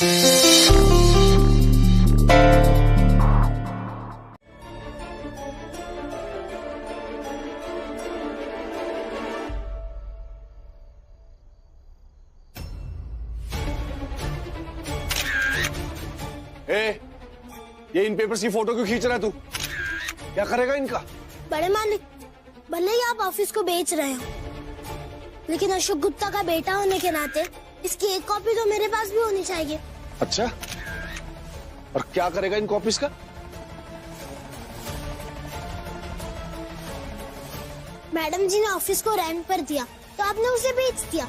ये इन पेपर्स की फोटो क्यों खींच रहा है तू? क्या करेगा इनका? बड़े मालिक, भले ही आप ऑफिस को बेच रहे हो, लेकिन अशोक गुप्ता का बेटा होने के नाते इसकी एक कॉपी तो मेरे पास भी होनी चाहिए। अच्छा, और क्या करेगा इन कॉपीज का? मैडम जी ने ऑफिस को रेंट पर दिया तो आपने उसे बेच दिया,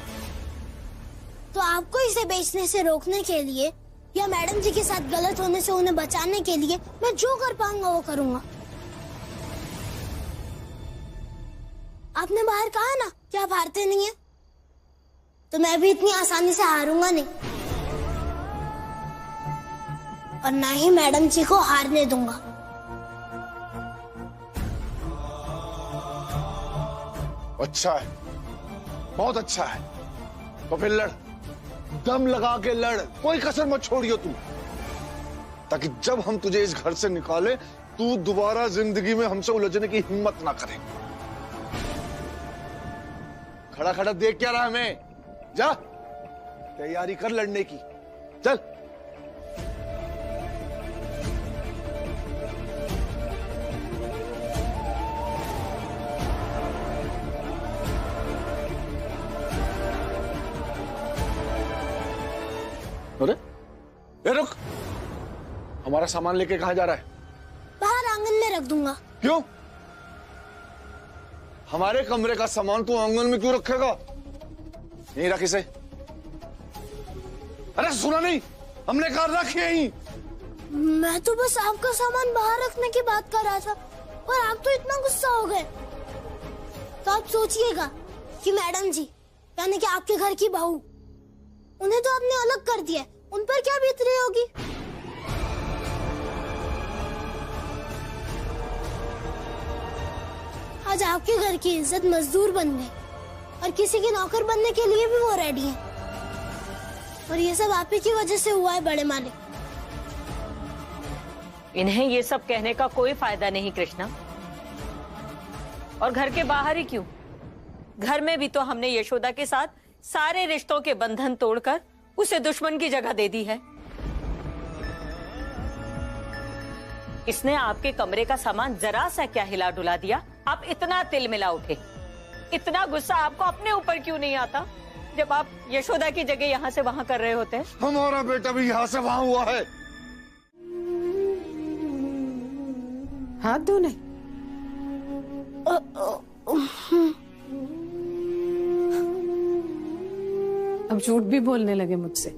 तो आपको इसे बेचने से रोकने के लिए या मैडम जी के साथ गलत होने से उन्हें बचाने के लिए मैं जो कर पाऊंगा वो करूंगा। आपने बाहर कहा ना कि आप हारते नहीं है, तो मैं भी इतनी आसानी से हारूंगा नहीं, और ना ही मैडम जी को हारने दूंगा। अच्छा है, बहुत अच्छा है, तो फिर लड़, दम लगा के लड़, कोई कसर मत छोड़ियो तू, ताकि जब हम तुझे इस घर से निकाले तू दोबारा जिंदगी में हमसे उलझने की हिम्मत ना करे। खड़ा खड़ा देख क्या रहा हमें? जा तैयारी कर लड़ने की, चल। अरे ये रुक, हमारा सामान लेके कहां जा रहा है? बाहर आंगन में रख दूंगा। क्यों? हमारे कमरे का सामान तू आंगन में क्यों रखेगा? यहीं रख इसे। अरे सुना नहीं, हमने कहा रख यहीं। मैं तो बस आपका सामान बाहर रखने की बात कर रहा था, और आप तो इतना गुस्सा हो गए। तो आप सोचिएगा कि मैडम जी, यानी कि आपके घर की बहू, उन्हें तो आपने अलग कर दिया, उन पर क्या बीत रही होगी? आज आपके घर की इज्जत मजदूर बन गई, और किसी के नौकर बनने के लिए भी वो रेडी है, और ये सब आप ही की वजह से हुआ है बड़े मालिक। इन्हें ये सब कहने का कोई फायदा नहीं कृष्णा, और घर के बाहर ही क्यों, घर में भी तो हमने यशोदा के साथ सारे रिश्तों के बंधन तोड़कर उसे दुश्मन की जगह दे दी है। इसने आपके कमरे का सामान जरा सा क्या हिला डुला दिया, आप इतना तिल मिला उठे। इतना गुस्सा आपको अपने ऊपर क्यों नहीं आता, जब आप यशोदा की जगह यहाँ से वहाँ कर रहे होते हैं? हमारा बेटा भी यहाँ से वहाँ हुआ है। हाथ धोने? अब झूठ भी बोलने लगे मुझसे।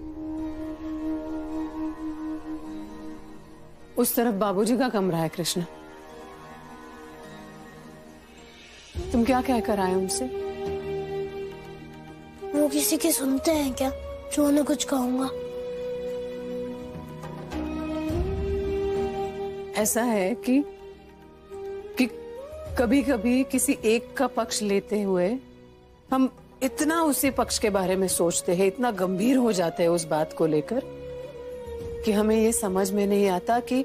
उस तरफ बाबूजी का कमरा है कृष्णा, तुम क्या कहकर आए उनसे? वो किसी की सुनते हैं क्या, जो उन्हें कुछ कहूंगा? ऐसा है कि कभी कभी किसी एक का पक्ष लेते हुए हम इतना उसी पक्ष के बारे में सोचते हैं, इतना गंभीर हो जाते हैं उस बात को लेकर, कि हमें ये समझ में नहीं आता कि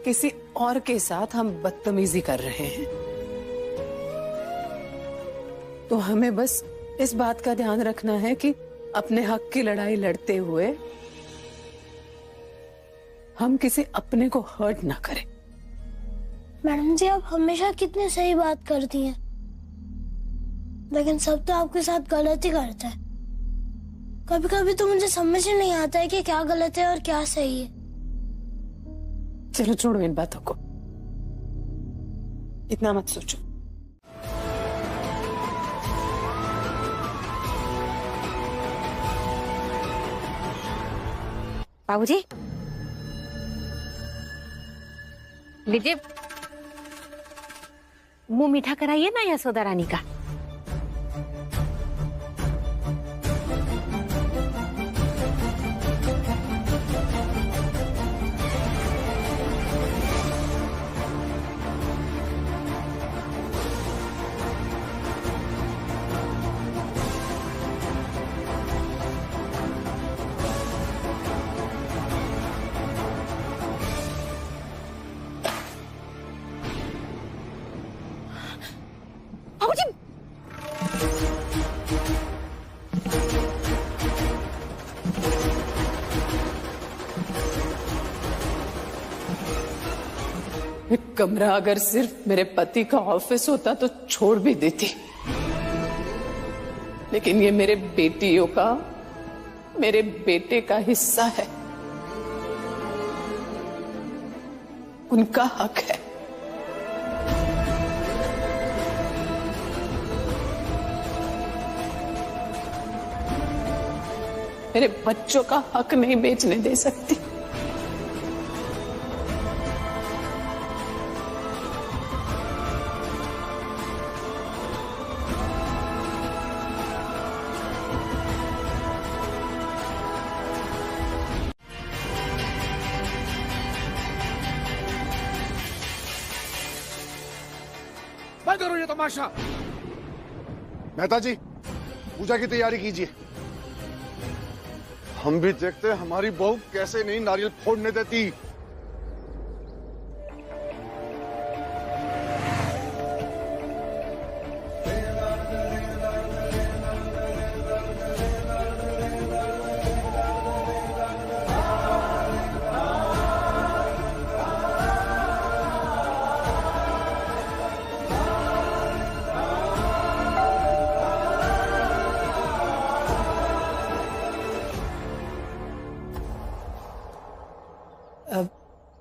किसी और के साथ हम बदतमीजी कर रहे हैं। तो हमें बस इस बात का ध्यान रखना है कि अपने हक की लड़ाई लड़ते हुए हम किसी अपने को हर्ट ना करें। मैडम जी, आप हमेशा कितनी सही बात करती हैं, लेकिन सब तो आपके साथ गलत ही करता है। कभी कभी तो मुझे समझ ही नहीं आता है कि क्या गलत है और क्या सही है। चलो छोड़ो इन बातों को, इतना मत सोचो। बाबूजी, लीजिए, मुंह मीठा कराइए ना यशोदा रानी का। कमरा अगर सिर्फ मेरे पति का ऑफिस होता तो छोड़ भी देती, लेकिन ये मेरे बेटियों का, मेरे बेटे का हिस्सा है, उनका हक है। मेरे बच्चों का हक नहीं बेचने दे सकती। बंद करो ये तमाशा। मेहता जी, पूजा की तैयारी कीजिए। हम भी देखते हैं हमारी बहू कैसे नहीं नारियल फोड़ने देती।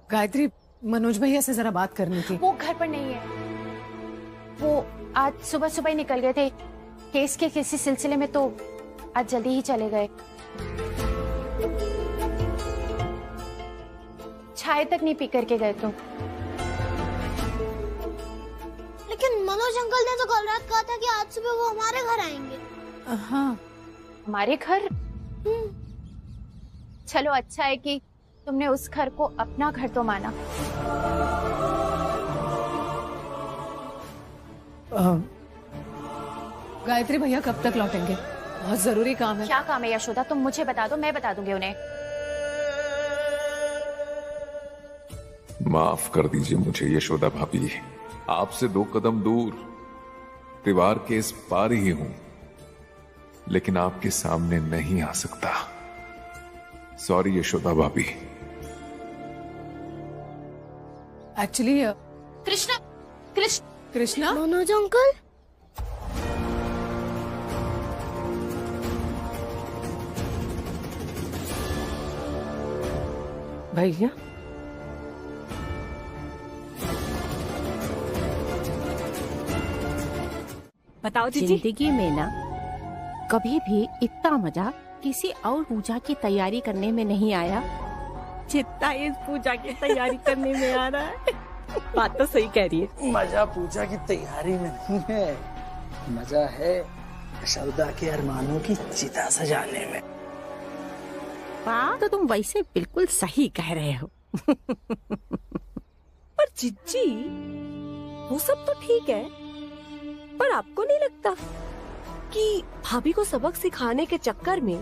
गायत्री, मनोज भैया से जरा बात करनी थी। वो घर पर नहीं है। वो आज सुबह सुबह ही निकल गए थे केस के किसी सिलसिले में, तो आज जल्दी ही चले गए। चाय तक नहीं पी करके गए तो। लेकिन मनोज अंकल ने तो कल रात कहा था कि आज सुबह वो हमारे घर आएंगे। हाँ, हमारे घर? चलो अच्छा है कि तुमने उस घर को अपना घर तो माना। गायत्री भैया कब तक लौटेंगे? बहुत जरूरी काम है। क्या काम है यशोदा? तुम मुझे बता दो, मैं बता दूंगी उन्हें। माफ कर दीजिए मुझे यशोदा भाभी, आपसे 2 कदम दूर दीवार के इस पार ही हूं, लेकिन आपके सामने नहीं आ सकता। सॉरी यशोदा भाभी। एक्चुअली कृष्णा, कृष्णा, मनोज अंकल, भैया बताओ जीजी। जिंदगी में ना कभी भी इतना मजा किसी और पूजा की तैयारी करने में नहीं आया जितना इस पूजा की तैयारी करने में आ रहा है। बात तो सही कह रही है। मजा पूजा की तैयारी में नहीं है, मजा है यशोदा के अरमानों की चिता सजाने में। वाह, तो तुम वैसे बिल्कुल सही कह रहे हो। पर जीजी, वो सब तो ठीक है, पर आपको नहीं लगता कि भाभी को सबक सिखाने के चक्कर में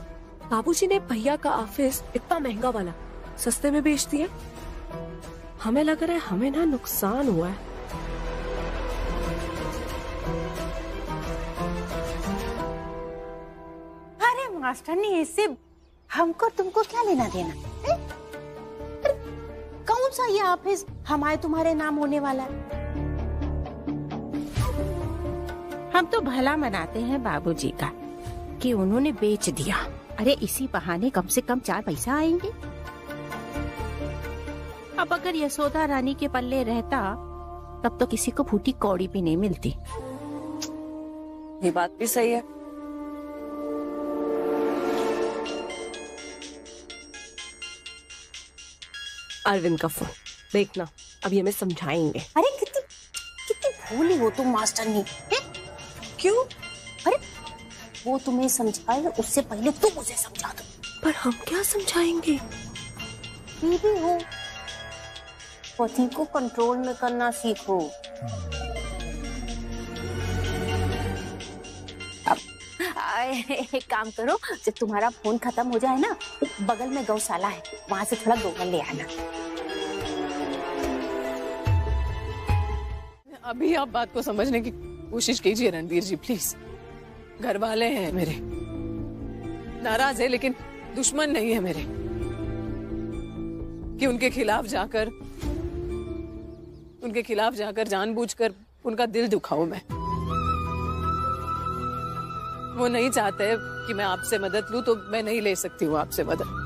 बाबूजी ने भैया का ऑफिस इतना महंगा वाला सस्ते में बेच दिया? हमें लग रहा है हमें ना नुकसान हुआ है। अरे मास्टर ने इससे हमको तुमको क्या लेना देना है? कौन सा ये ऑफिस हमारे तुम्हारे नाम होने वाला है? हम तो भला मनाते हैं बाबूजी का कि उन्होंने बेच दिया। अरे इसी बहाने कम से कम 4 पैसा आएंगे। अब अगर यशोदा रानी के पल्ले रहता तब तो किसी को फूटी कौड़ी भी नहीं मिलती। ये बात भी सही है। अरविंद का फोन देखना, अभी हमें समझाएंगे। अरे कितनी कितनी भोली हो तुम मास्टरनी। क्यों? अरे वो तुम्हें समझाए उससे पहले तुम उसे समझा दो। पर हम क्या समझाएंगे? बीवी हो, पति को कंट्रोल में करना सीखो। एक काम करो, जब तुम्हारा फोन खत्म हो जाए ना, बगल में गौशाला है, वहां से थोड़ा गोबर ले आना। अभी आप बात को समझने की कोशिश कीजिए रणवीर जी, प्लीज। घर वाले हैं मेरे, नाराज है लेकिन दुश्मन नहीं है मेरे कि उनके खिलाफ जाकर उनके खिलाफ जाकर जानबूझकर उनका दिल दुखाऊं मैं। वो नहीं चाहते कि मैं आपसे मदद लूं, तो मैं नहीं ले सकती हूँ आपसे मदद।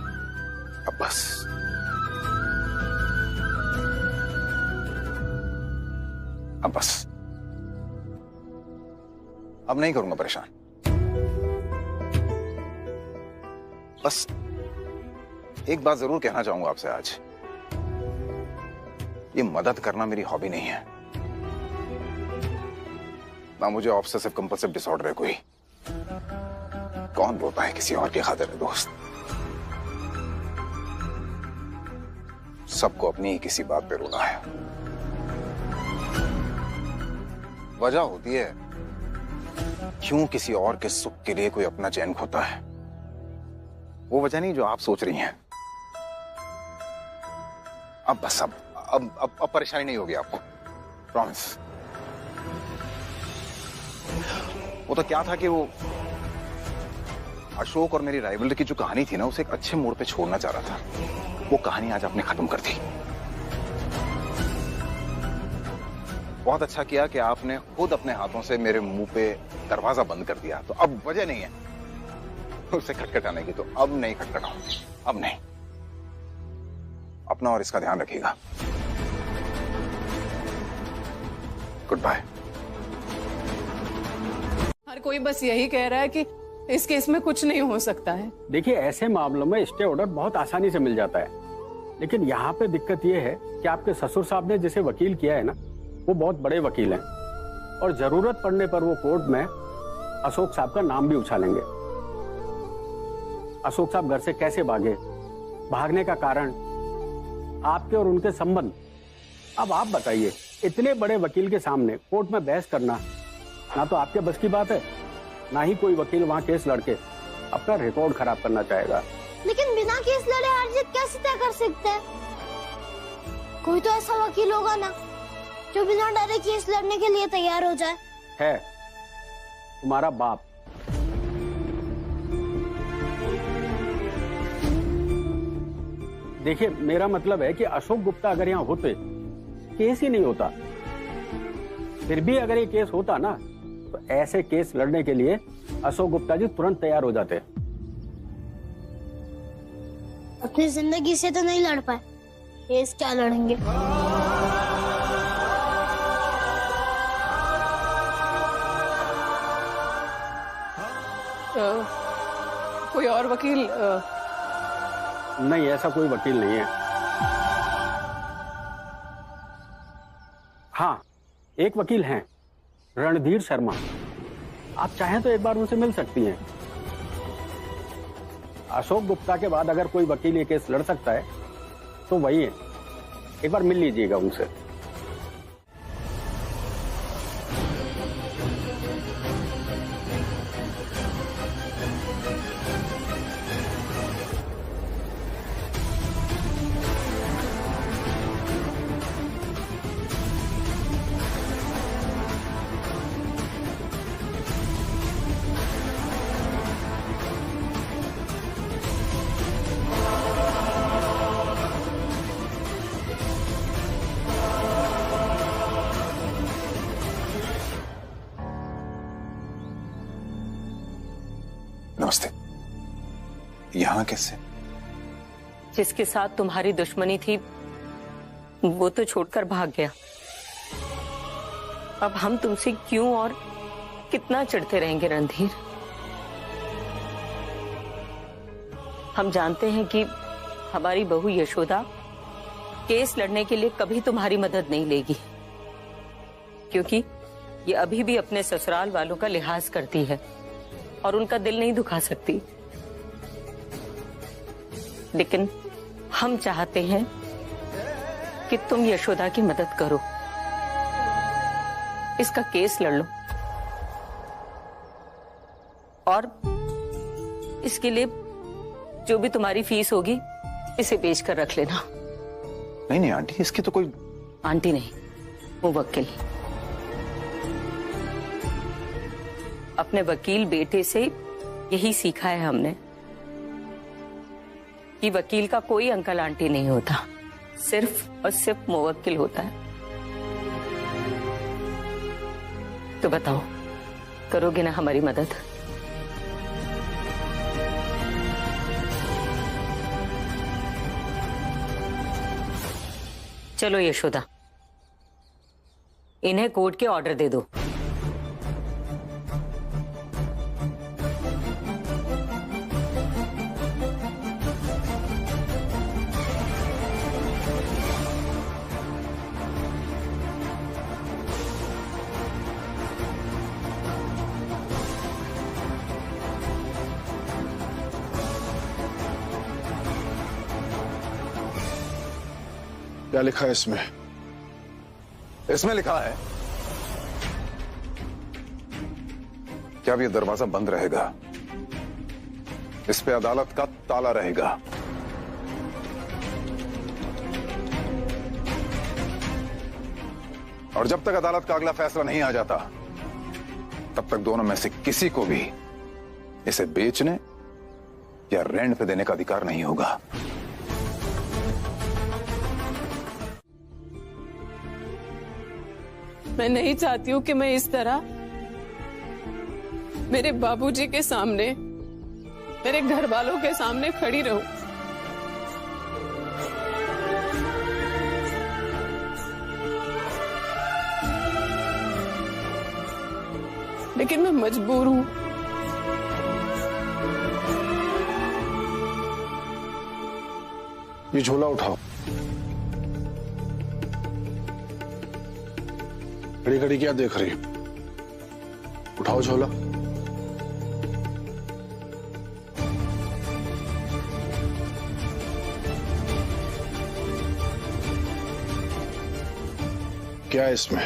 अब बस, अब बस, अब नहीं करूंगा परेशान। बस एक बात जरूर कहना चाहूंगा आपसे आज, ये मदद करना मेरी हॉबी नहीं है, ना मुझे ऑब्सेसिव कंपल्सिव डिसऑर्डर है कोई। कौन रोता है किसी और की खातिर है दोस्त? सबको अपनी ही किसी बात पे रोना है। वजह होती है क्यों किसी और के सुख के लिए कोई अपना चैन खोता है, वो वजह नहीं जो आप सोच रही हैं। अब बस, अब परेशानी नहीं होगी आपको, प्रॉमिस। वो तो क्या था कि वो अशोक और मेरी राइवलरी की जो कहानी थी ना, उसे एक अच्छे मोड़ पे छोड़ना चाह रहा था। वो कहानी आज आपने खत्म कर दी। बहुत अच्छा किया कि आपने खुद अपने हाथों से मेरे मुंह पे दरवाजा बंद कर दिया। तो अब वजह नहीं है उसे खटखटाने की, तो अब नहीं खटखटाऊंगी, अब नहीं। अपना और इसका ध्यान रखिएगा। Good bye. हर कोई बस यही कह रहा है कि इस केस में कुछ नहीं हो सकता है। देखिए, ऐसे मामलों में स्टे ऑर्डर बहुत आसानी से मिल जाता है, लेकिन यहाँ पे दिक्कत ये है कि आपके ससुर साहब ने जिसे वकील किया है ना, वो बहुत बड़े वकील हैं और जरूरत पड़ने पर वो कोर्ट में अशोक साहब का नाम भी उछालेंगे। अशोक साहब घर से कैसे भागे, भागने का कारण, आपके और उनके संबंध। अब आप बताइए, इतने बड़े वकील के सामने कोर्ट में बहस करना ना तो आपके बस की बात है, ना ही कोई वकील वहां केस लड़के अपना रिकॉर्ड खराब करना चाहेगा। लेकिन बिना केस लड़े हार जीत कैसे तय कर सकते हैं? कोई तो ऐसा वकील होगा ना जो बिना डरे केस लड़ने के लिए तैयार हो जाए। है तुम्हारा बाप। देखिए, मेरा मतलब है कि अशोक गुप्ता अगर यहाँ होते, केस ही नहीं होता। फिर भी अगर ये केस होता ना, तो ऐसे केस लड़ने के लिए अशोक गुप्ता जी तुरंत तैयार हो जाते। अपनी जिंदगी से तो नहीं लड़ पाए, केस क्या लड़ेंगे? कोई और वकील? नहीं, ऐसा कोई वकील नहीं है। हाँ, एक वकील हैं, रणधीर शर्मा। आप चाहें तो एक बार उनसे मिल सकती हैं। अशोक गुप्ता के बाद अगर कोई वकील ये केस लड़ सकता है तो वही है। एक बार मिल लीजिएगा उनसे। नमस्ते। यहाँ कैसे? जिसके साथ तुम्हारी दुश्मनी थी वो तो छोड़कर भाग गया। अब हम तुमसे क्यों और कितना चिढ़ते रहेंगे रणधीर? हम जानते हैं कि हमारी बहू यशोदा केस लड़ने के लिए कभी तुम्हारी मदद नहीं लेगी, क्योंकि ये अभी भी अपने ससुराल वालों का लिहाज करती है और उनका दिल नहीं दुखा सकती। लेकिन हम चाहते हैं कि तुम यशोदा की मदद करो, इसका केस लड़ लो और इसके लिए जो भी तुम्हारी फीस होगी इसे बेच कर रख लेना। नहीं नहीं आंटी, इसकी तो कोई... आंटी नहीं, मुवक्किल। अपने वकील बेटे से यही सीखा है हमने कि वकील का कोई अंकल आंटी नहीं होता, सिर्फ और सिर्फ मुवक्किल होता है। तो बताओ, करोगे ना हमारी मदद? चलो यशोदा, इन्हें कोर्ट के ऑर्डर दे दो। क्या लिखा है इसमें? इसमें लिखा है कि अब ये दरवाजा बंद रहेगा, इस पे अदालत का ताला रहेगा। और जब तक अदालत का अगला फैसला नहीं आ जाता, तब तक दोनों में से किसी को भी इसे बेचने या रेंट पे देने का अधिकार नहीं होगा। मैं नहीं चाहती हूँ कि मैं इस तरह मेरे बाबूजी के सामने, मेरे घर वालों के सामने खड़ी रहूं। लेकिन मैं मजबूर हूं। ये झोला उठाओ। खड़ी खड़ी क्या देख रही? उठाओ झोला। क्या है इसमें?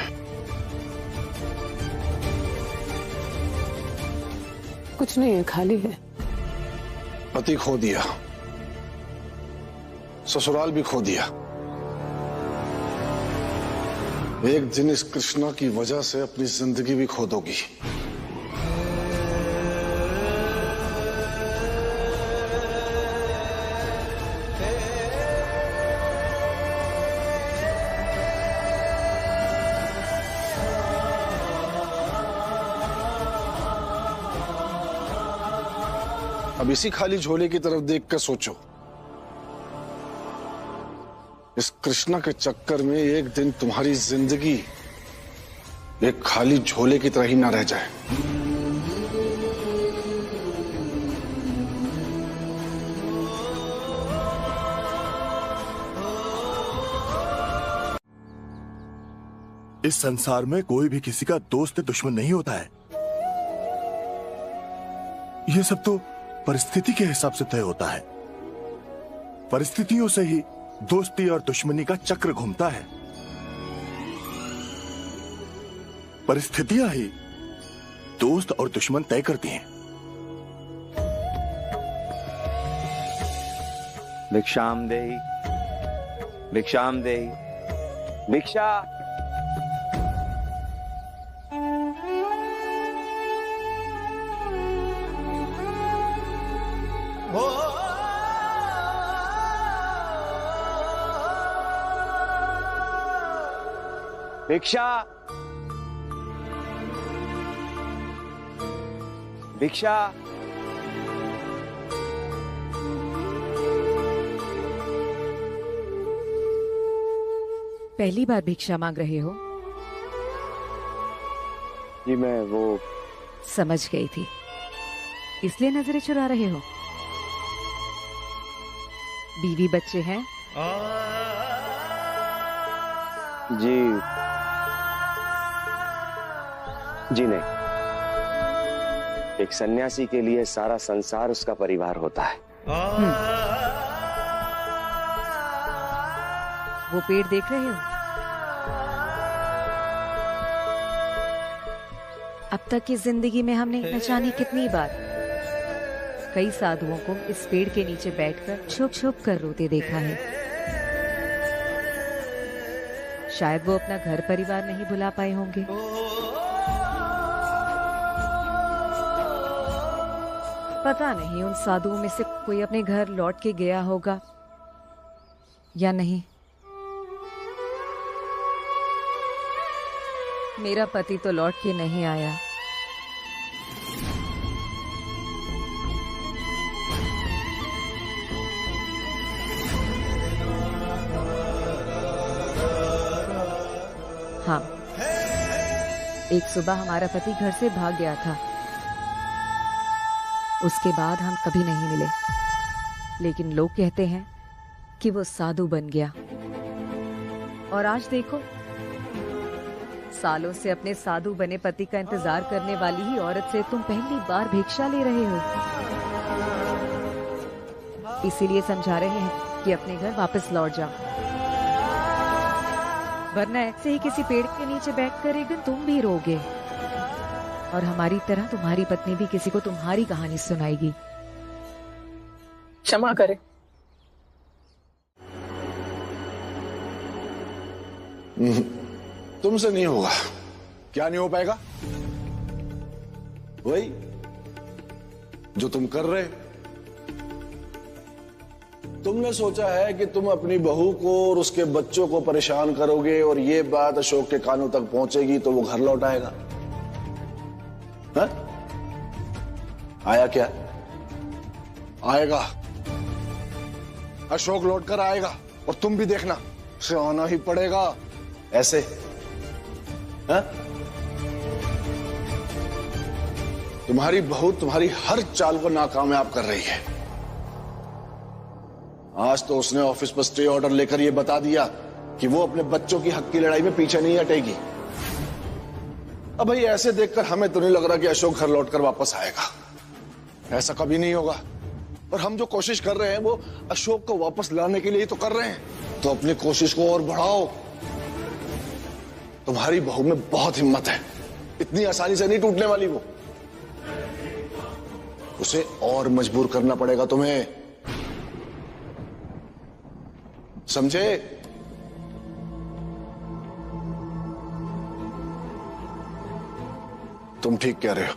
कुछ नहीं है, खाली है। पति खो दिया, ससुराल भी खो दिया। एक दिन इस कृष्णा की वजह से अपनी जिंदगी भी खो दोगी। अब इसी खाली झोले की तरफ देख कर सोचो, इस कृष्णा के चक्कर में एक दिन तुम्हारी जिंदगी एक खाली झोले की तरह ही ना रह जाए। इस संसार में कोई भी किसी का दोस्त दुश्मन नहीं होता है। यह सब तो परिस्थिति के हिसाब से तय होता है। परिस्थितियों से ही दोस्ती और दुश्मनी का चक्र घूमता है। परिस्थितियां ही दोस्त और दुश्मन तय करती हैं। भिक्षाम देहि, भिक्षाम देहि, भिक्षा। भिक्षा, भिक्षा। पहली बार भिक्षा मांग रहे हो? जी मैं वो समझ गई थी, इसलिए नजरें चुरा रहे हो। बीवी बच्चे हैं? जी जी नहीं। एक सन्यासी के लिए सारा संसार उसका परिवार होता है। वो पेड़ देख रहे हो? अब तक की जिंदगी में हमने न जाने कितनी बार कई साधुओं को इस पेड़ के नीचे बैठकर छुप छुप कर रोते देखा है। शायद वो अपना घर परिवार नहीं भुला पाए होंगे। पता नहीं उन साधुओं में से कोई अपने घर लौट के गया होगा या नहीं। मेरा पति तो लौट के नहीं आया। हाँ, एक सुबह हमारा पति घर से भाग गया था। उसके बाद हम कभी नहीं मिले, लेकिन लोग कहते हैं कि वो साधु बन गया। और आज देखो, सालों से अपने साधु बने पति का इंतजार करने वाली ही औरत से तुम पहली बार भिक्षा ले रहे हो। इसीलिए समझा रहे हैं कि अपने घर वापस लौट जाओ, वरना ऐसे ही किसी पेड़ के नीचे बैठकर एक दिन तुम भी रोगे और हमारी तरह तुम्हारी पत्नी भी किसी को तुम्हारी कहानी सुनाएगी। क्षमा करे। तुमसे नहीं होगा। क्या नहीं हो पाएगा? वही जो तुम कर रहे। तुमने सोचा है कि तुम अपनी बहू को और उसके बच्चों को परेशान करोगे और ये बात अशोक के कानों तक पहुंचेगी तो वो घर लौट आएगा। हा? आया क्या? आएगा। अशोक लौटकर आएगा और तुम भी देखना, उसे आना ही पड़ेगा। ऐसे हा? तुम्हारी बहू तुम्हारी हर चाल को नाकामयाब कर रही है। आज तो उसने ऑफिस पर स्टे ऑर्डर लेकर यह बता दिया कि वो अपने बच्चों की हक की लड़ाई में पीछे नहीं हटेगी। अब भाई ऐसे देखकर हमें तो नहीं लग रहा कि अशोक घर लौटकर वापस आएगा। ऐसा कभी नहीं होगा। और हम जो कोशिश कर रहे हैं वो अशोक को वापस लाने के लिए ही तो कर रहे हैं। तो अपनी कोशिश को और बढ़ाओ। तुम्हारी बहू में बहुत हिम्मत है, इतनी आसानी से नहीं टूटने वाली वो। उसे और मजबूर करना पड़ेगा तुम्हें, समझे? तुम ठीक कह रहे हो।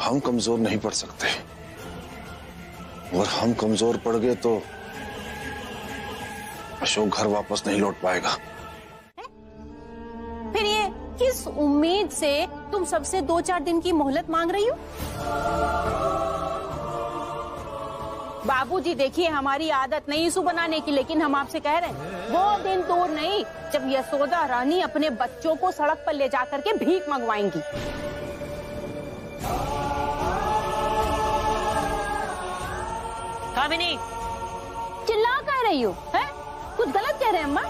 हम कमजोर नहीं पड़ सकते, और हम कमजोर पड़ गए तो अशोक घर वापस नहीं लौट पाएगा। फिर ये किस उम्मीद से तुम सबसे 2-4 दिन की मोहलत मांग रही हो? बाबूजी देखिए, हमारी आदत नहीं इशू बनाने की, लेकिन हम आपसे कह रहे हैं वो दिन दूर नहीं जब यशोदा रानी अपने बच्चों को सड़क पर ले जाकर के भीख मंगवाएंगी। कामिनी, चिल्ला कह रही हो? है कुछ गलत कह रहे हैं अम्मा?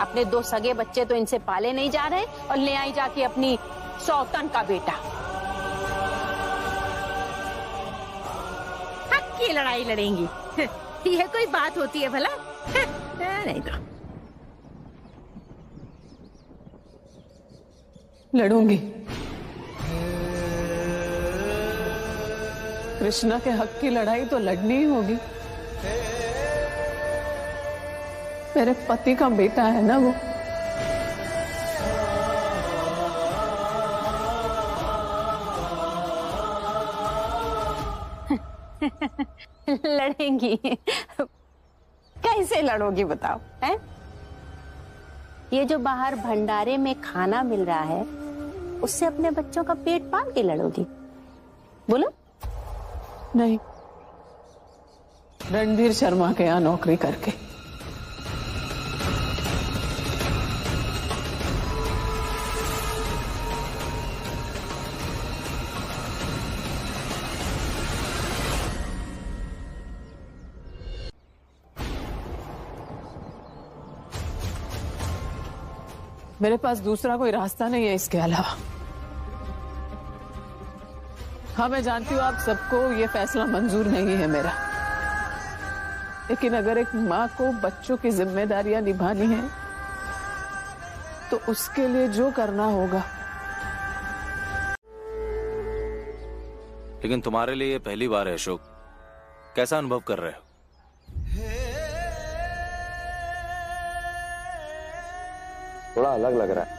अपने 2 सगे बच्चे तो इनसे पाले नहीं जा रहे और ले आई जाके अपनी सौतन का बेटा। हक की लड़ाई लड़ेंगी? यह कोई बात होती है भला? नहीं तो लड़ूंगी। कृष्णा के हक की लड़ाई तो लड़नी ही होगी। मेरे पति का बेटा है ना वो। लड़ेंगी? कैसे लड़ोगी बताओ? हैं? ये जो बाहर भंडारे में खाना मिल रहा है उससे अपने बच्चों का पेट पाल के लड़ोगी? बोलो। नहीं, रणधीर शर्मा के यहाँ नौकरी करके। मेरे पास दूसरा कोई रास्ता नहीं है इसके अलावा। हाँ, मैं जानती हूँ आप सबको ये फैसला मंजूर नहीं है मेरा, लेकिन अगर एक माँ को बच्चों की जिम्मेदारियां निभानी है तो उसके लिए जो करना होगा। लेकिन तुम्हारे लिए ये पहली बार है अशोक, कैसा अनुभव कर रहे हो? थोड़ा अलग लग रहा है।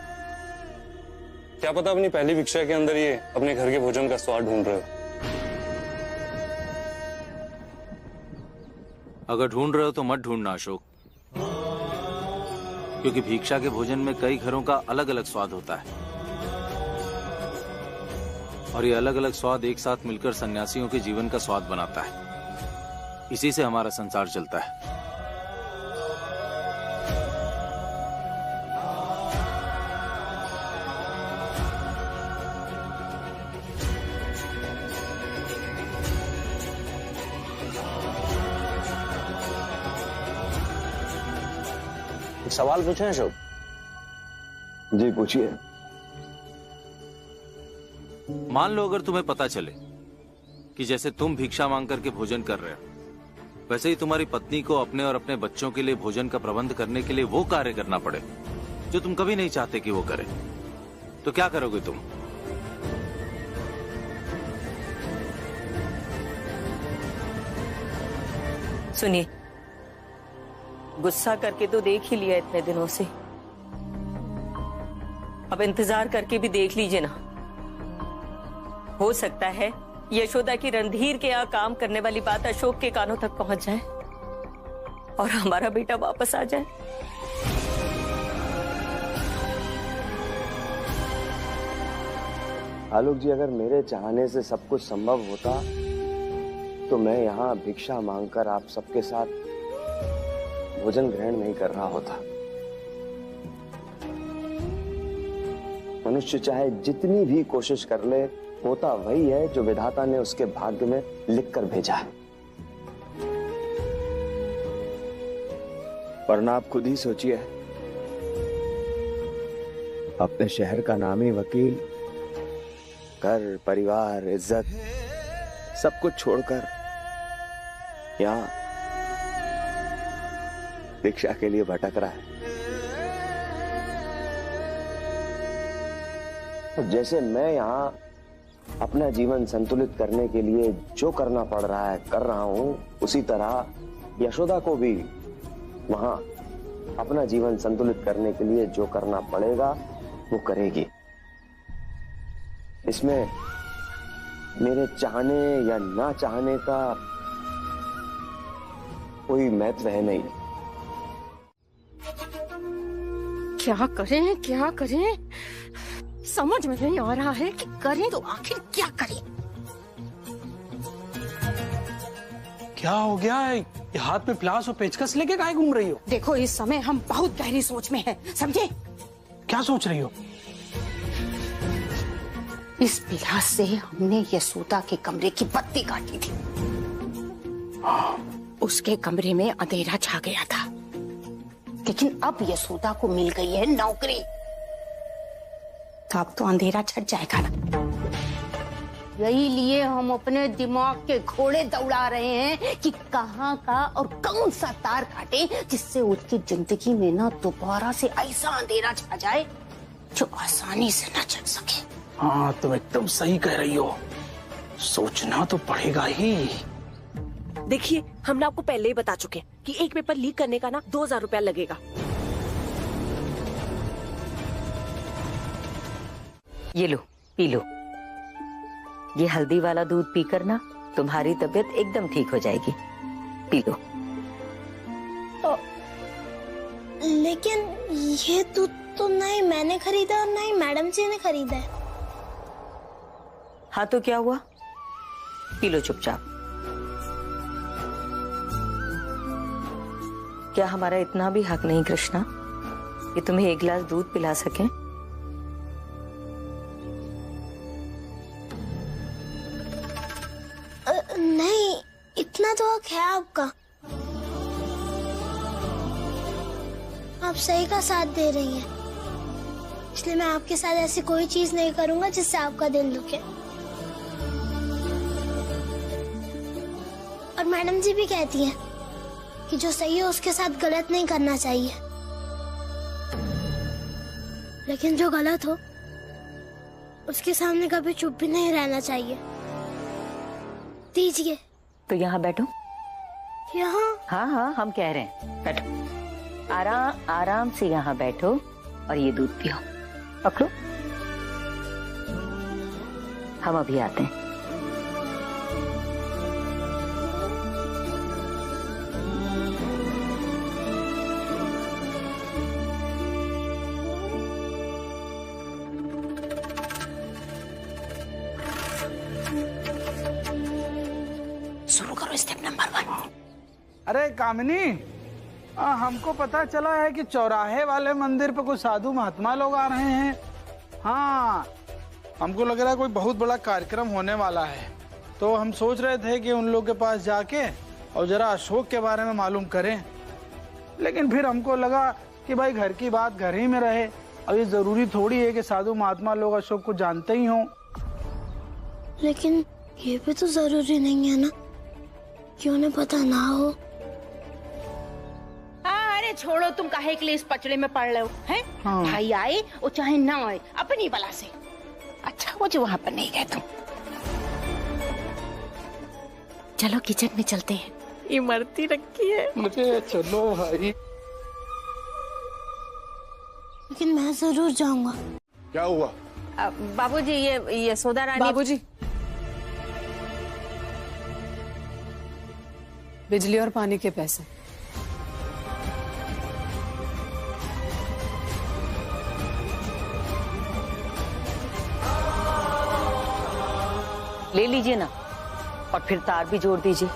क्या पता अपनी पहली भिक्षा के अंदर ये अपने घर के भोजन का स्वाद ढूंढ रहे हो। अगर ढूंढ रहे हो तो मत ढूंढना अशोक। क्योंकि भिक्षा के भोजन में कई घरों का अलग अलग स्वाद होता है और ये अलग अलग स्वाद एक साथ मिलकर सन्यासियों के जीवन का स्वाद बनाता है। इसी से हमारा संसार चलता है। एक सवाल पूछें अशोक? जी पूछिए। मान लो अगर तुम्हें पता चले कि जैसे तुम भिक्षा मांग करके भोजन कर रहे हो, वैसे ही तुम्हारी पत्नी को अपने और अपने बच्चों के लिए भोजन का प्रबंध करने के लिए वो कार्य करना पड़े जो तुम कभी नहीं चाहते कि वो करे, तो क्या करोगे तुम? सुनिए, गुस्सा करके तो देख ही लिया इतने दिनों से, अब इंतजार करके भी देख लीजिए ना। हो सकता है यशोदा की रणधीर के यहाँ काम करने वाली बात अशोक के कानों तक पहुंच जाए और हमारा बेटा वापस आ जाए। आलोक जी, अगर मेरे चाहने से सब कुछ संभव होता तो मैं यहाँ भिक्षा मांगकर आप सबके साथ भोजन ग्रहण नहीं कर रहा होता। मनुष्य चाहे जितनी भी कोशिश कर ले, होता वही है जो विधाता ने उसके भाग्य में लिखकर भेजा है। वरना आप खुद ही सोचिए, अपने शहर का नामी वकील, घर, परिवार, इज्जत सब कुछ छोड़कर यहाँ भिक्षा के लिए भटक रहा है। जैसे मैं यहाँ अपना जीवन संतुलित करने के लिए जो करना पड़ रहा है कर रहा हूं, उसी तरह यशोदा को भी वहां अपना जीवन संतुलित करने के लिए जो करना पड़ेगा वो करेगी। इसमें मेरे चाहने या ना चाहने का कोई महत्व है नहीं। क्या करें समझ में नहीं आ रहा है कि करें तो आखिर क्या करें। क्या हो गया? ये हाथ में प्लास और पेचकस लेके काहे घूम रही हो? देखो, इस समय हम बहुत गहरी सोच में हैं, समझे? क्या सोच रही हो? इस पिलास से हमने यशोदा के कमरे की बत्ती काटी थी। उसके कमरे में अंधेरा छा गया था, लेकिन अब यशोदा को मिल गई है नौकरी, तो अब तो अंधेरा छट जाएगा ना। यही लिए हम अपने दिमाग के घोड़े दौड़ा रहे हैं कि कहाँ का और कौन सा तार काटे जिससे उसकी जिंदगी में ना दोबारा से ऐसा अंधेरा छा जाए जो आसानी से न चल सके। हाँ, तुम एकदम सही कह रही हो, सोचना तो पड़ेगा ही। देखिए, हमने आपको पहले ही बता चुके हैं कि एक पेपर लीक करने का ना 2000 रुपया लगेगा। ये लो, पी लो। ये हल्दी वाला दूध पीकर ना तुम्हारी तबीयत एकदम ठीक हो जाएगी। P low. लेकिन ये दूध तो ना ही मैंने खरीदा और ना ही मैडम जी ने खरीदा है। हाँ तो क्या हुआ, पी लो चुपचाप। क्या हमारा इतना भी हक नहीं कृष्णा कि तुम्हें एक गिलास दूध पिला सकें? नहीं, इतना तो हक है आपका। आप सही का साथ दे रही हैं, इसलिए मैं आपके साथ ऐसी कोई चीज नहीं करूंगा जिससे आपका दिल दुखे। और मैडम जी भी कहती हैं कि जो सही है उसके साथ गलत नहीं करना चाहिए, लेकिन जो गलत हो उसके सामने कभी चुप भी नहीं रहना चाहिए। दीजिए। तो यहाँ बैठो। यहाँ? हाँ हाँ, हम कह रहे हैं बैठो। आराम से यहाँ बैठो और ये दूध पियो। पकड़ो, हम अभी आते हैं। शुरू करो स्टेप नंबर 1। अरे कामिनी, हमको पता चला है कि चौराहे वाले मंदिर पे कुछ साधु महात्मा लोग आ रहे हैं। हाँ, हमको लग रहा है कोई बहुत बड़ा कार्यक्रम होने वाला है, तो हम सोच रहे थे कि उन लोग के पास जाके और जरा अशोक के बारे में मालूम करें। लेकिन फिर हमको लगा कि भाई घर की बात घर ही में रहे, और ये जरूरी थोड़ी है कि साधु महात्मा लोग अशोक को जानते ही हों। लेकिन ये भी तो जरूरी नहीं है ना कि उन्हें पता ना हो। अरे छोड़ो, तुम काहे के लिए इस पचड़े में पड़ रहे हो हैं? हाँ। भाई आए और चाहे ना आए, अपनी बला से। अच्छा वो जो वहां पर नहीं गए तुम। चलो किचन में चलते हैं। इमरती रखी है। मुझे चलो भाई। लेकिन मैं जरूर जाऊंगा। क्या हुआ? बाबूजी, ये यशोदा रानी। बाबूजी, बिजली और पानी के पैसे। ले लीजिए ना, और फिर तार भी जोड़ दीजिए।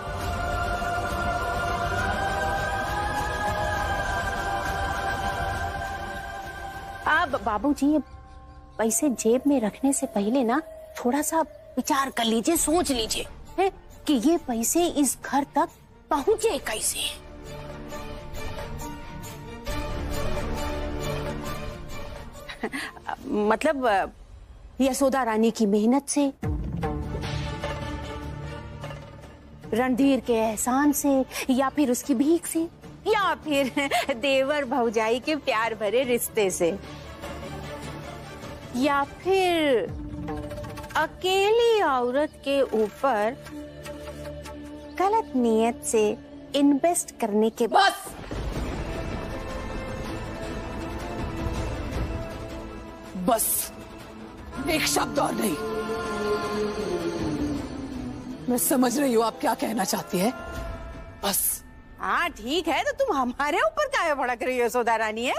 अब बाबूजी, ये पैसे जेब में रखने से पहले ना थोड़ा सा विचार कर लीजिए, सोच लीजिए है कि ये पैसे इस घर तक पहुंचे कैसे। मतलब यशोदा रानी की मेहनत से, रणधीर के एहसान से, या फिर उसकी भीख से, या फिर देवर भौजाई के प्यार भरे रिश्ते से, या फिर अकेली औरत के ऊपर गलत नियत से इन्वेस्ट करने के बाद। बस एक शब्द और नहीं। मैं समझ रही हूँ आप क्या कहना चाहती है, बस। हाँ ठीक है, तो तुम हमारे ऊपर काहे भड़क रही हो यशोदा रानी है?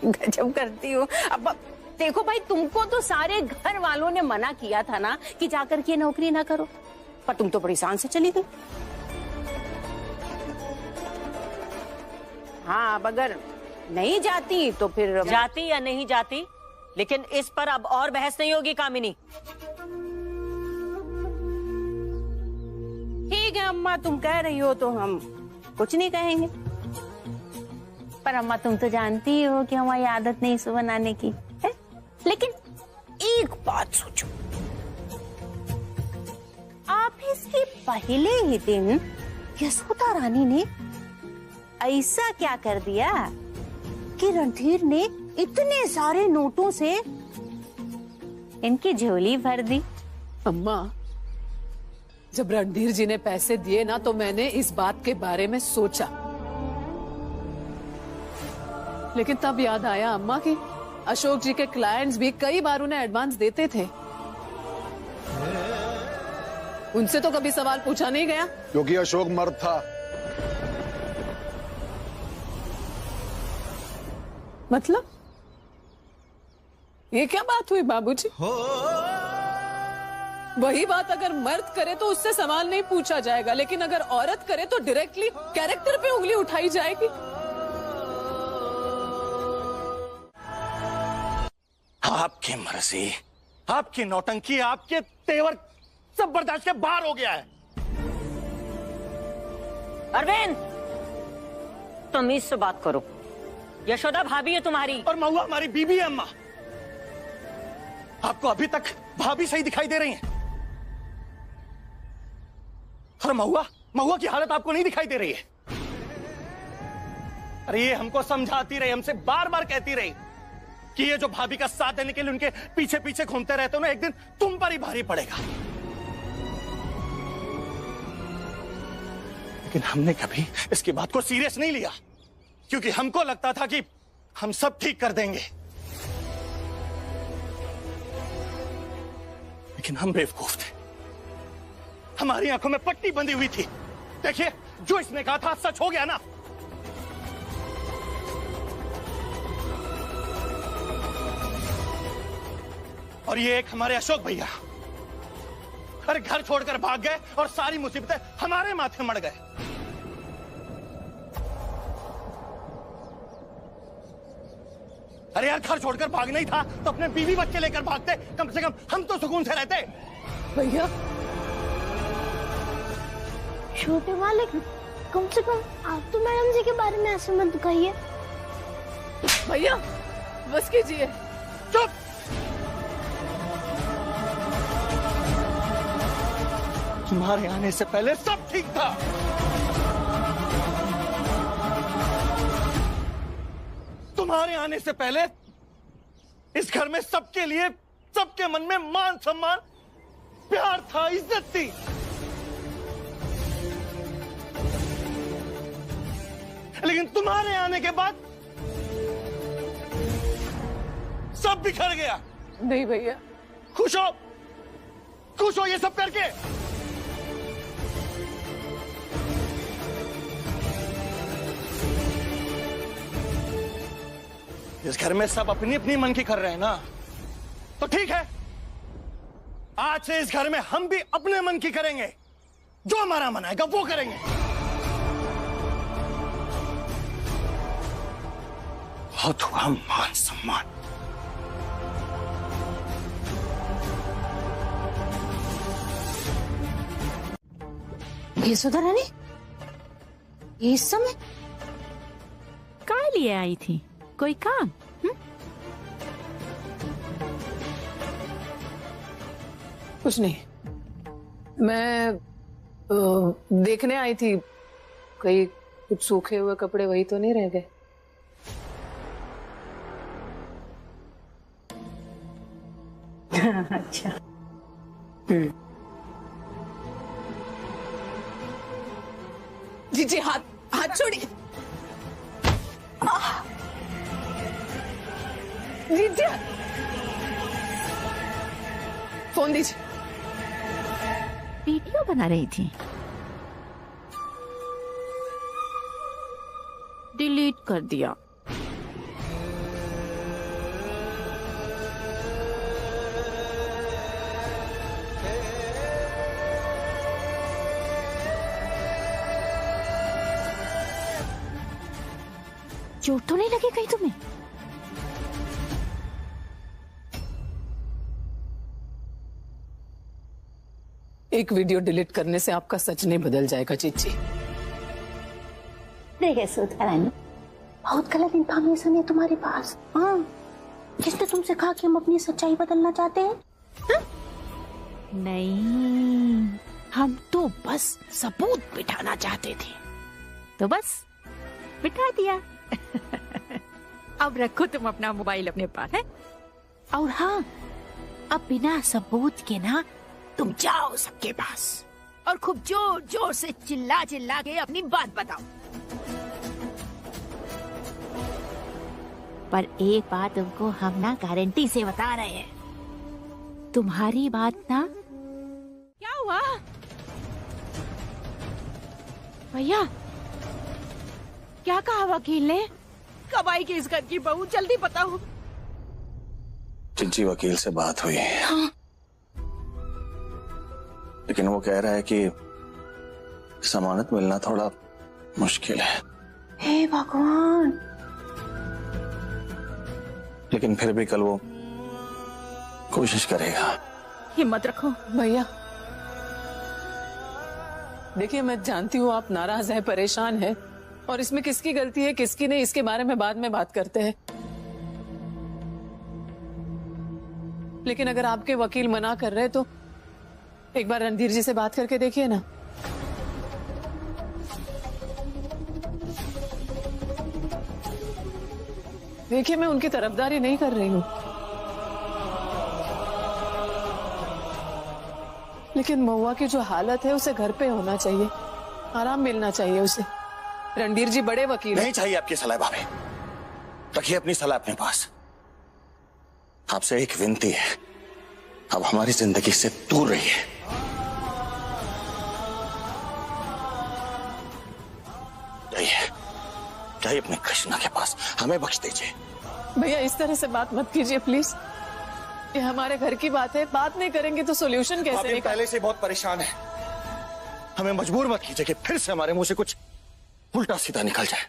गजब करती हो। अब देखो भाई, तुमको तो सारे घर वालों ने मना किया था ना कि जाकर के नौकरी ना करो, पर तुम तो बड़ी शान से चली गई। हाँ, अब अगर नहीं जाती तो फिर जाती या नहीं जाती, लेकिन इस पर अब और बहस नहीं होगी कामिनी। ठीक है अम्मा, तुम कह रही हो तो हम कुछ नहीं कहेंगे। पर अम्मा, तुम तो जानती हो कि हमारी आदत नहीं सुबह बनाने की है? लेकिन एक बात सोचो, ऑफिस के पहले ही दिन यशोदा रानी ने ऐसा क्या कर दिया कि रणधीर ने इतने सारे नोटों से इनकी झोली भर दी। अम्मा, जब रणधीर जी ने पैसे दिए ना, तो मैंने इस बात के बारे में सोचा, लेकिन तब याद आया अम्मा कि अशोक जी के क्लाइंट्स भी कई बार उन्हें एडवांस देते थे। उनसे तो कभी सवाल पूछा नहीं गया, क्योंकि अशोक मर्द था। मतलब ये क्या बात हुई बाबूजी? वही बात अगर मर्द करे तो उससे सवाल नहीं पूछा जाएगा, लेकिन अगर औरत करे तो डायरेक्टली कैरेक्टर पे उंगली उठाई जाएगी। आपकी मर्जी, आपकी नौटंकी, आपके तेवर सब बर्दाश्त के बाहर हो गया है। अरविंद, तमीज से बात करो। यशोदा भाभी है तुम्हारी, और महुआ हमारी बीबी है। अम्मा, आपको अभी तक भाभी सही दिखाई दे रही हैं, और महुआ की हालत आपको नहीं दिखाई दे रही है। अरे ये हमको समझाती रही, हमसे बार बार कहती रही कि ये जो भाभी का साथ देने के लिए उनके पीछे पीछे घूमते रहते हो ना, एक दिन तुम पर ही भारी पड़ेगा। लेकिन हमने कभी इसकी बात को सीरियस नहीं लिया, क्योंकि हमको लगता था कि हम सब ठीक कर देंगे। लेकिन हम बेवकूफ थे, हमारी आंखों में पट्टी बंधी हुई थी। देखिए, जो इसने कहा था सच हो गया ना। और ये एक हमारे अशोक भैया, अरे घर छोड़कर भाग गए और सारी मुसीबतें हमारे माथे मड़ गए। अरे यार घर छोड़कर भागना ही था तो अपने बीवी बच्चे लेकर भागते, कम से कम हम तो सुकून से रहते। भैया छोटे मालिक, कम से कम आप तो मैडम जी के बारे में ऐसे मत कहिए। भैया बस कीजिए। चुप। तुम्हारे आने से पहले सब ठीक था। तुम्हारे आने से पहले इस घर में सबके लिए, सबके मन में मान सम्मान, प्यार था, इज्जत थी। लेकिन तुम्हारे आने के बाद सब बिखर गया। नहीं भैया। खुश हो ये सब करके। इस घर में सब अपनी अपनी मन की कर रहे हैं ना, तो ठीक है, आज से इस घर में हम भी अपने मन की करेंगे। जो हमारा मन आएगा वो करेंगे। बहुत हुआ मान सम्मान। यशोदा रानी, ये इस समय काय लिए आई थी? कोई काम? कुछ नहीं, मैं देखने आई थी कहीं कुछ सूखे हुए कपड़े वही तो नहीं रह गए। अच्छा। जी हाथ छोड़िए। जी फोन दीजिए। वीडियो बना रही थी, डिलीट कर दिया। चोट तो नहीं लगी कहीं तुम्हें? एक वीडियो डिलीट करने से आपका सच नहीं बदल जाएगा चीची। देखिए यशोदा रानी, बहुत गलत इन्फॉर्मेशन है तुम्हारे पास। हाँ, किसने तुमसे कहा कि हम अपनी सच्चाई बदलना चाहते हैं? हा? नहीं, हम तो बस सबूत बिठाना चाहते थे, तो बस बिठा दिया। अब रखो तुम अपना मोबाइल अपने पास है। और हाँ, अब बिना सबूत के ना तुम जाओ सबके पास और खूब जोर जोर से चिल्ला चिल्ला के अपनी बात बताओ। पर एक बात तुमको हम ना गारंटी से बता रहे हैं, तुम्हारी बात ना। क्या हुआ भैया? क्या कहा वकील ने? कब आएगी इस घर की बहू? जल्दी बताओ। चिंची वकील से बात हुई। हाँ। लेकिन वो कह रहा है कि जमानत मिलना थोड़ा मुश्किल है। हे भगवान। लेकिन फिर भी कल वो कोशिश करेगा। हिम्मत रखो भैया। देखिए, मैं जानती हूँ आप नाराज हैं, परेशान हैं, और इसमें किसकी गलती है किसकी नहीं, इसके बारे में बाद में बात करते हैं। लेकिन अगर आपके वकील मना कर रहे तो एक बार रणधीर जी से बात करके देखिए ना। देखिए, मैं उनकी तरफदारी नहीं कर रही हूँ, लेकिन महुआ की जो हालत है उसे घर पे होना चाहिए, आराम मिलना चाहिए उसे। रणधीर जी बड़े वकील नहीं चाहिए आपकी सलाह भाभी, रखिए अपनी सलाह अपने पास। आपसे एक विनती है, अब हमारी जिंदगी से दूर रहिए। जाइए अपने कृष्णा के पास, हमें बख्श दीजिए। भैया, इस तरह से बात मत कीजिए प्लीज। ये हमारे घर की बात है, बात नहीं करेंगे तो सोल्यूशन कैसे भाभी निकाल? पहले से बहुत परेशान है, हमें मजबूर मत कीजिए कि फिर से हमारे मुंह से कुछ उल्टा सीधा निकल जाए।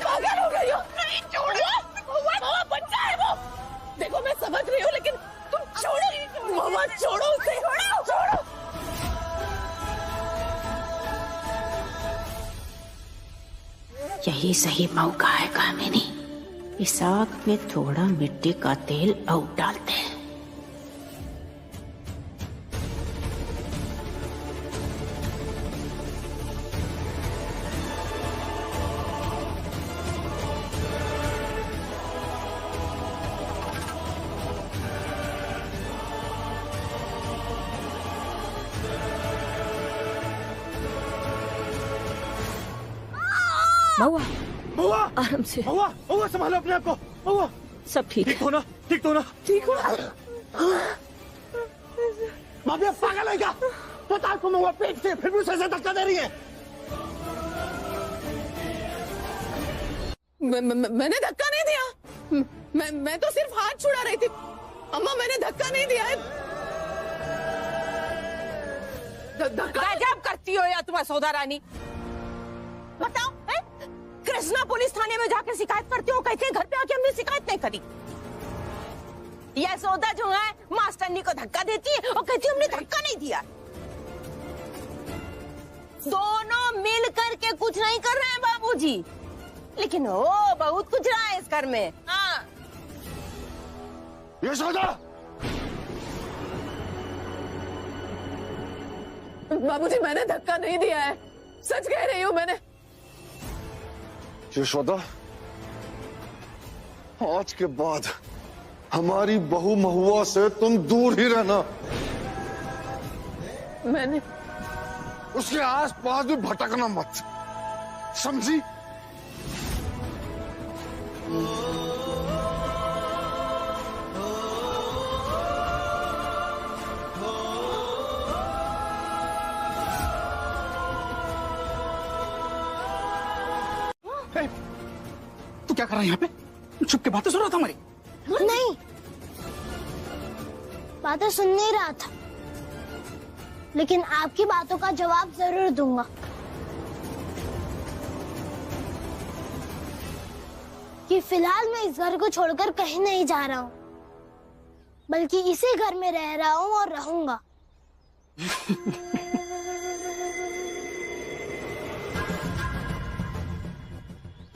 पागल हो गई हो? बच्चा है वो। देखो मैं समझ रही हूँ लेकिन तुम छोड़ो मामा, छोड़ो उसे, छोड़ो। यही सही मौका है कामिनी। इस आग में थोड़ा मिट्टी का तेल और डालते हैं। महुआ, महुआ, आराम से। महुआ, महुआ संभालो अपने आप को। महुआ, सब ठीक हो ना? ठीक तो ना? ठीक हो। भाभी आप पागल है क्या? पता आपको महुआ पेट से फिर भी उसे ऐसे धक्का दे रही है। मैंने धक्का नहीं दिया। मैं तो सिर्फ हाथ छुड़ा रही थी। अम्मा मैंने धक्का नहीं दिया है। गजब करती हो या तुम यशोदा रानी। बताओ, कृष्णा पुलिस थाने में जाकर शिकायत करती हो, कहते घर पे आके हमने शिकायत नहीं करी। यशोदा जो है मास्टरनी को धक्का देती है और कहती है हमने धक्का नहीं दिया। दोनों मिल करके कुछ नहीं कर रहे हैं बाबूजी, लेकिन वो बहुत कुछ रहा है इस घर में। हाँ यशोदा, बाबूजी मैंने धक्का नहीं दिया है, सच कह रही हूँ मैंने। यशोदा, आज के बाद हमारी बहू महुआ से तुम दूर ही रहना। मैंने उसके आस पास भी भटकना मत, समझी? तू क्या कर रहा है यहाँ पे? छुप के बातें सुन रहा था हमारी? नहीं, बातें सुन नहीं रहा था, लेकिन आपकी बातों का जवाब जरूर दूंगा। कि फिलहाल मैं इस घर को छोड़कर कहीं नहीं जा रहा हूँ, बल्कि इसी घर में रह रहा हूँ और रहूंगा।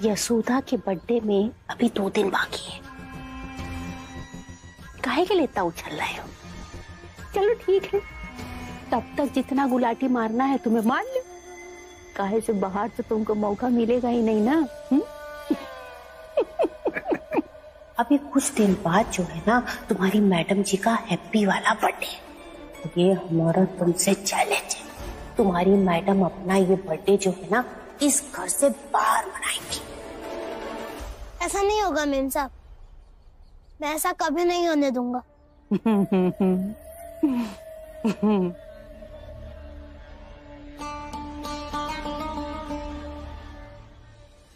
यशोदा के बर्थडे में अभी 2 दिन बाकी है। काहे के लिए इतना उछल रहे हो? चलो ठीक है, तब तक जितना गुलाटी मारना है तुम्हें मार लो। काहे से बाहर से तुमको मौका मिलेगा ही नहीं ना। अभी कुछ दिन बाद जो है ना तुम्हारी मैडम जी का हैप्पी वाला बर्थडे। ये हमारा तुमसे चैलेंज है, तुम्हारी मैडम अपना ये बर्थडे जो है ना इस घर से बाहर मनाएंगी। ऐसा नहीं होगा मेम साहब, मैं ऐसा कभी नहीं होने दूंगा।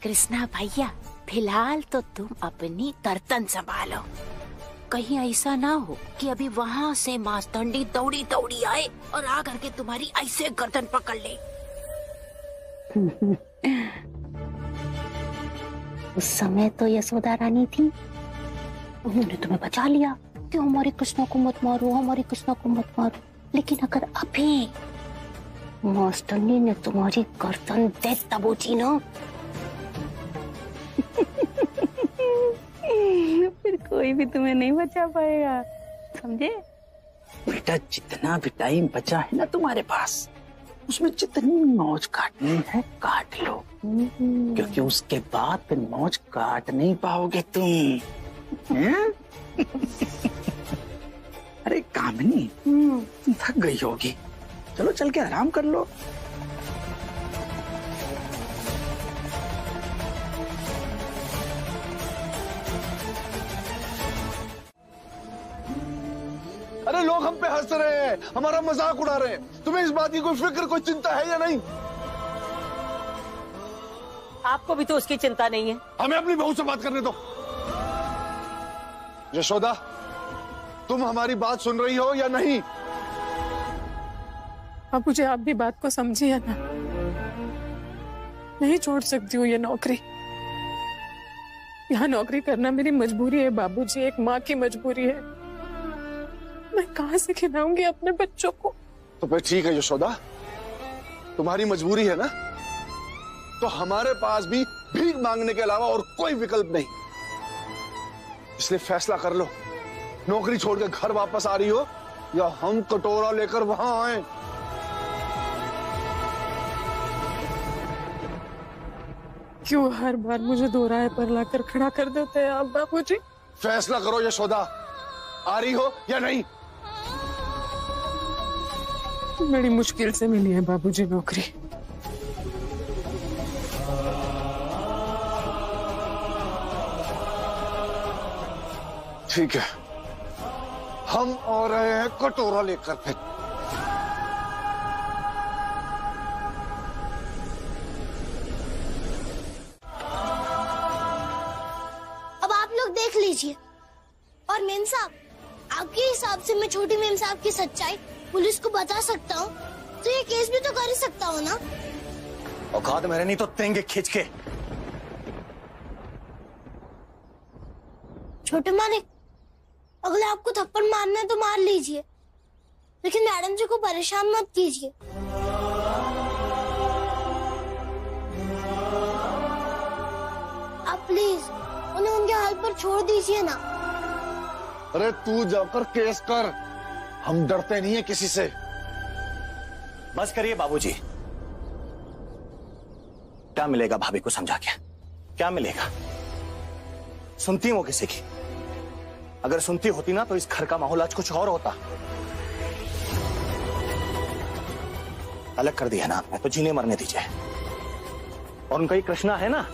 कृष्णा भैया, फिलहाल तो तुम अपनी गर्दन संभालो। कहीं ऐसा ना हो कि अभी वहाँ से मास्टरनी दौड़ी दौड़ी आए और आ करके तुम्हारी ऐसे गर्दन पकड़ ले। उस समय तो यशोदा रानी थी, उन्होंने तुम्हें बचा लिया कि हमारी कृष्णा को मत मारो, हमारी कृष्णा को मत मारो। लेकिन अगर अभी मास्टरनी ने तुम्हारी गर्दन दे दबोची ना, फिर कोई भी तुम्हें नहीं बचा पाएगा, समझे? बेटा, जितना भी टाइम बचा है ना तुम्हारे पास, उसमें जितनी मौज काटनी है काट लो, क्योंकि उसके बाद फिर मौज काट नहीं पाओगे तुम। अरे कामिनी, थक गई होगी, चलो चल के आराम कर लो। अरे लोग हम पे हंस रहे हैं, हमारा मजाक उड़ा रहे हैं, तुम्हें इस बात की कोई फिक्र, कोई चिंता है या नहीं? आपको भी तो उसकी चिंता नहीं है। हमें अपनी बहू से बात करने दो। यशोदा, तुम हमारी बात सुन रही हो या नहीं? बाबूजी, आप भी बात को समझिए ना। नहीं छोड़ सकती हूँ ये नौकरी। यहाँ नौकरी करना मेरी मजबूरी है बाबूजी, एक माँ की मजबूरी है। मैं कहाँ से खिलाऊंगी अपने बच्चों को? तो फिर ठीक है यशोदा, तुम्हारी मजबूरी है ना, तो हमारे पास भी भीख मांगने के अलावा और कोई विकल्प नहीं। इसलिए फैसला कर लो, नौकरी छोड़ के घर वापस आ रही हो या हम कटोरा लेकर वहां आए। क्यों हर बार मुझे दो राह पर लाकर खड़ा कर देते हैं आप बाबूजी? फैसला करो यशोदा, आ रही हो या नहीं? बड़ी मुश्किल से मिली है बाबूजी नौकरी। ठीक है, हम आ रहे हैं कटोरा लेकर। फिर अब आप लोग देख लीजिए। और मेम साहब, आपके हिसाब से मैं छोटी मेम साहब की सच्चाई पुलिस को बता सकता हूँ, तो ये केस भी तो कर ही सकता हूँ ना? औकात मेरे नहीं तो तेंगे खींच के। छोटे मालिक, अगले आपको थप्पड़ मारना है तो मार लीजिए, लेकिन मैडम जी को परेशान मत कीजिए। आप प्लीज उन्हें उनके हाल पर छोड़ दीजिए ना। अरे तू जाकर केस कर, हम डरते नहीं है किसी से। बस करिए बाबूजी। क्या मिलेगा भाभी को समझा के? क्या मिलेगा? सुनती वो किसी की? अगर सुनती होती ना तो इस घर का माहौल आज कुछ और होता। अलग कर दिया ना आपने, तो जीने मरने दीजिए। और उनका ही कृष्णा है ना,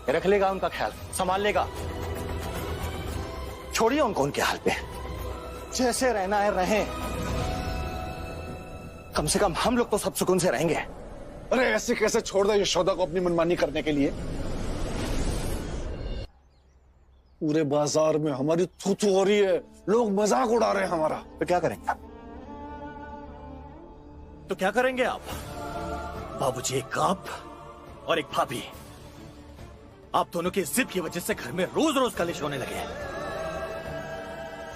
रख लेगा उनका ख्याल, संभाल लेगा। छोड़िए उनको उनके हाल पे, जैसे रहना है रहें। कम से कम हम लोग तो सब सुकून से रहेंगे। अरे ऐसे कैसे छोड़ दो यशोदा को अपनी मनमानी करने के लिए? पूरे बाजार में हमारी थू-थू हो रही है, लोग मजाक उड़ा रहे हैं हमारा। तो क्या करेंगे आप? तो क्या करेंगे आप? बाबूजी, एक आप और एक भाभी, आप दोनों की जिद की वजह से घर में रोज रोज कलेश होने लगे हैं।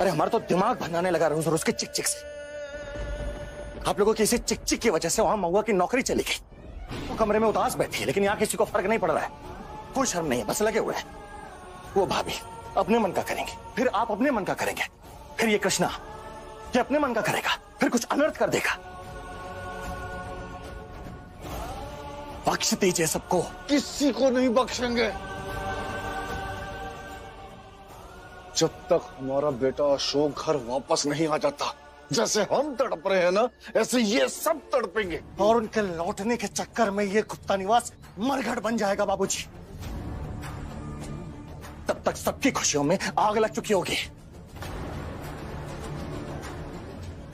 अरे हमारा तो दिमाग भंगाने लगा रोज रोज के चिक चिक से। आप लोगों की इसी चिक चिक की वजह से वहां महुआ की नौकरी चली गई। वो कमरे में उदास बैठी है, लेकिन यहाँ किसी को फर्क नहीं पड़ रहा है। कोई शर्म नहीं है, बस लगे हुए हैं। वो भाभी अपने मन का करेंगे, फिर आप अपने मन का करेंगे, फिर ये कृष्णा ये अपने मन का करेगा, फिर कुछ अनर्थ कर देगा। बख्श दीजिए सबको। किसी को नहीं बख्शेंगे जब तक हमारा बेटा अशोक घर वापस नहीं आ जाता। जैसे हम तड़प रहे हैं ना, ऐसे ये सब तड़पेंगे। और उनके लौटने के चक्कर में ये कुत्ता निवास मरघट बन जाएगा बाबूजी। तब तक सबकी खुशियों में आग लग चुकी होगी।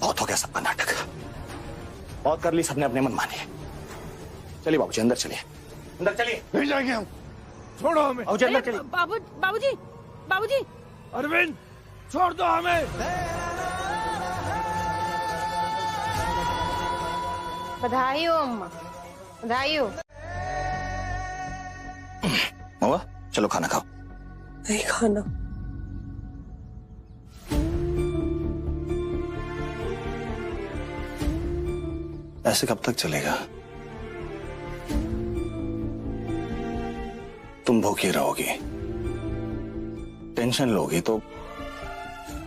बहुत हो गया सबका नाटक, बहुत कर ली सबने अपने मन माने। चलिए बाबूजी, अंदर चलिए, अंदर चलिए। नहीं जाएंगे हम, छोड़ो हमें। बाबूजी अंदर चलिए। बाबूजी, बाबूजी। अरविंद, छोड़ दो हमें। बधाई हो अम्मा, बधाई हो। महुआ, चलो खाना खाओ। नहीं खाना। ऐसे कब तक चलेगा? तुम भूखी रहोगी, टेंशन लोगी, तो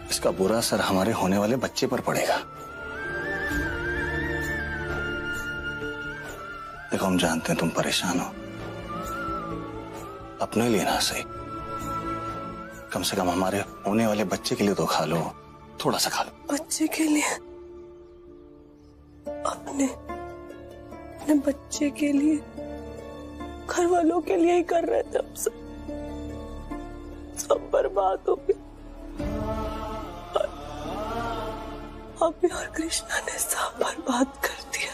इसका बुरा असर हमारे होने वाले बच्चे पर पड़ेगा। देखो, हम जानते हैं तुम परेशान हो, अपने लिए ना सही, कम से कम हमारे होने वाले बच्चे के लिए तो खा लो, थोड़ा सा खा लो। बच्चे के लिए? अपने बच्चे के लिए? घर वालों के लिए ही कर रहे थे। अब सब बर्बाद हो गए। अभी और कृष्णा ने सब बर्बाद कर दिया।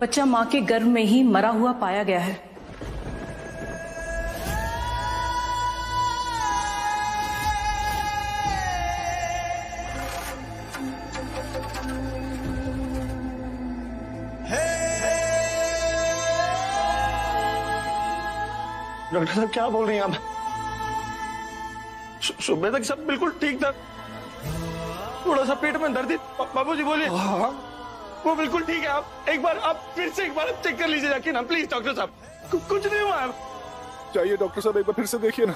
बच्चा मां के गर्भ में ही मरा हुआ पाया गया है। डॉक्टर साहब क्या बोल रही हैं आप? सुबह तक सब बिल्कुल ठीक था, थोड़ा सा पेट में दर्द थी। बाबूजी बोलिए। वो बिल्कुल ठीक है। आप एक बार आप फिर से एक बार चेक कर लीजिए जाके ना प्लीज डॉक्टर साहब। कुछ नहीं हुआ है। चाहिए डॉक्टर साहब, एक बार फिर से देखिए ना।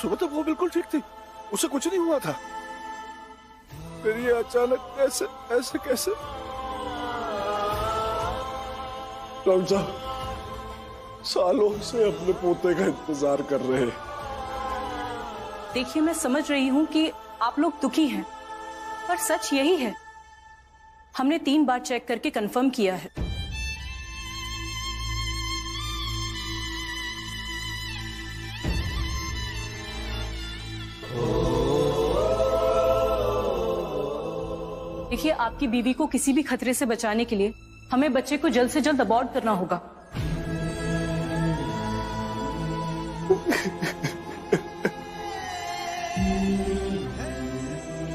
सुबह तक वो बिल्कुल ठीक थी, उसे कुछ नहीं हुआ था, फिर ये अचानक ऐसे ऐसे कैसे? डॉक्टर साहब सालों से अपने पोते का इंतजार कर रहे हैं। देखिए, मैं समझ रही हूँ कि आप लोग दुखी हैं, पर सच यही है, हमने 3 बार चेक करके कंफर्म किया है। देखिए, आपकी बीवी को किसी भी खतरे से बचाने के लिए हमें बच्चे को जल्द से जल्द अबॉर्ट करना होगा।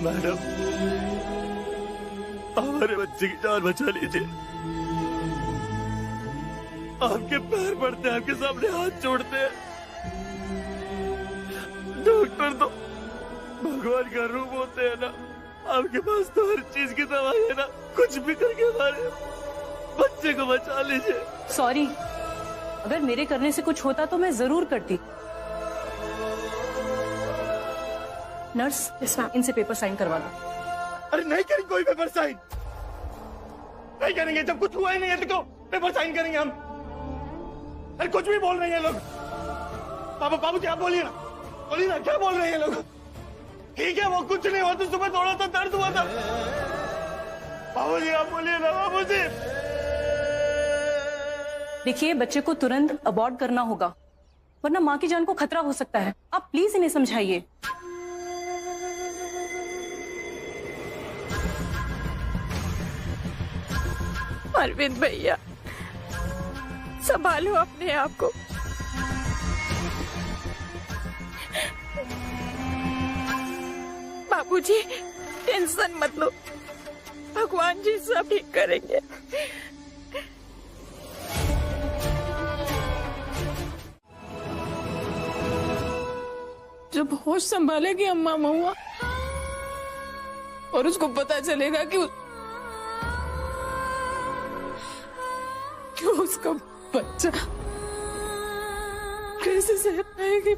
मैडम, हमारे बच्चे की जान बचा लीजिए। आपके पैर पड़ते हैं, आपके सामने हाथ जोड़ते हैं। डॉक्टर तो भगवान का रूप होते हैं ना, आपके पास तो हर चीज की दवाई है ना, कुछ भी करके हमारे बच्चे को बचा लीजिए। सॉरी, अगर मेरे करने से कुछ होता तो मैं जरूर करती। नर्स, इनसे पेपर साइन करवा दो। अरे नहीं करेंगे कोई पेपर साइन, नहीं करेंगे। जब कुछ हुआ ही नहीं है तो पेपर साइन करेंगे हम? अरे कुछ भी बोल रहे हैं लोग। बाबूजी आप बोलिए ना, क्या बोल रहे हैं लोग? ठीक है, वो कुछ नहीं हुआ तो सुबह थोड़ा सा दर्द हुआ था। बाबूजी आप बोलिए ना, बाबूजी। देखिए, बच्चे को तुरंत अबॉर्ट करना होगा, वरना माँ की जान को खतरा हो सकता है। आप प्लीज इन्हें समझाइए। अरविंद भैया, संभालो अपने आप को। बाबूजी टेंशन मत लो, भगवान जी सब ठीक करेंगे। जब होश संभालेगी अम्मा महुआ और उसको पता चलेगा कि उसका बच्चा कैसे सह पाएगी।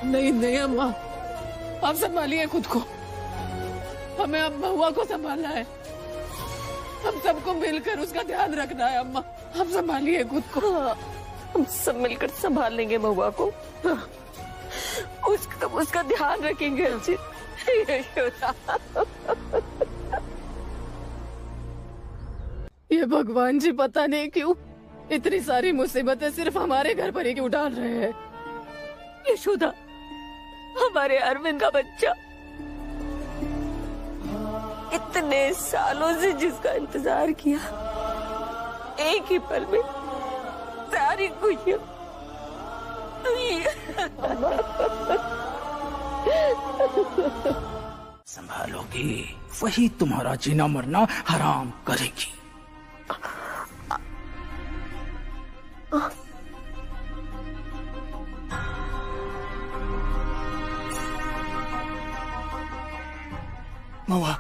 नहीं अम्मा, आप संभालिए खुद को, हमें अब महुआ को संभालना है। हम सबको मिलकर उसका ध्यान रखना है अम्मा, आप संभालिए खुद को। हम सब मिलकर संभाल लेंगे महुआ को, उसका ध्यान रखेंगे। ये भगवान जी पता नहीं क्यों इतनी सारी मुसीबतें सिर्फ हमारे घर पर ही क्यों डाल रहे हैं। यशोदा, हमारे अरविंद का बच्चा इतने सालों से जिसका इंतजार किया, एक ही पल में सारी खुशियां संभालोगी वही तुम्हारा जीना मरना हराम करेगी। महुआ,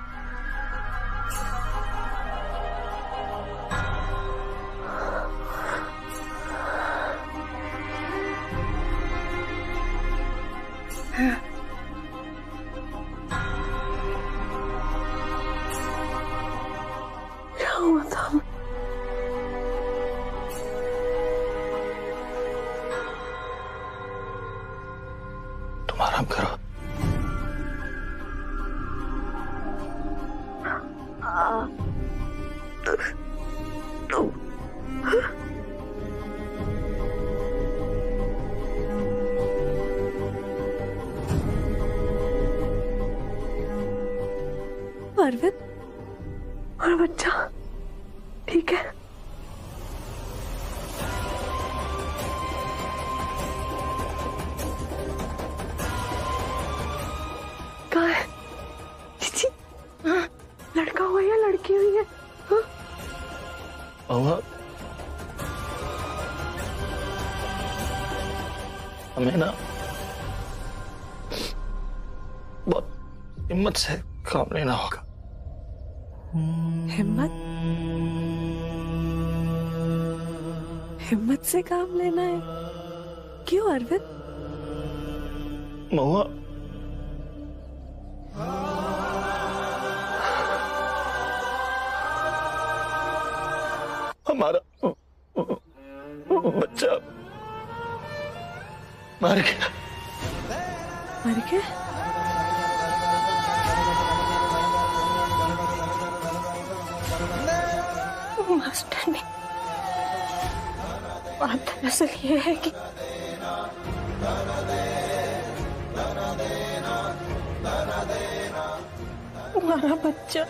क्या हुआ था? तुम आराम करो। अरविंद, और बच्चा ठीक है? कहाँ है? चीची, हाँ, लड़का हुआ या लड़की हुई है? हाँ? हमें ना बहुत हिम्मत से काम लेना होगा। हिम्मत से काम लेना है? क्यों अरविंद? महुआ, हमारा बच्चा मर गया। मर गया? मास्टर ने बात दरअसल ये है कि तुम्हारा बच्चा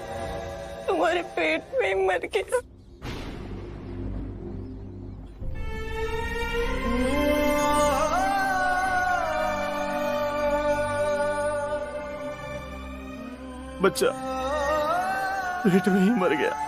तुम्हारे पेट में ही मर गया। बच्चा पेट में ही मर गया।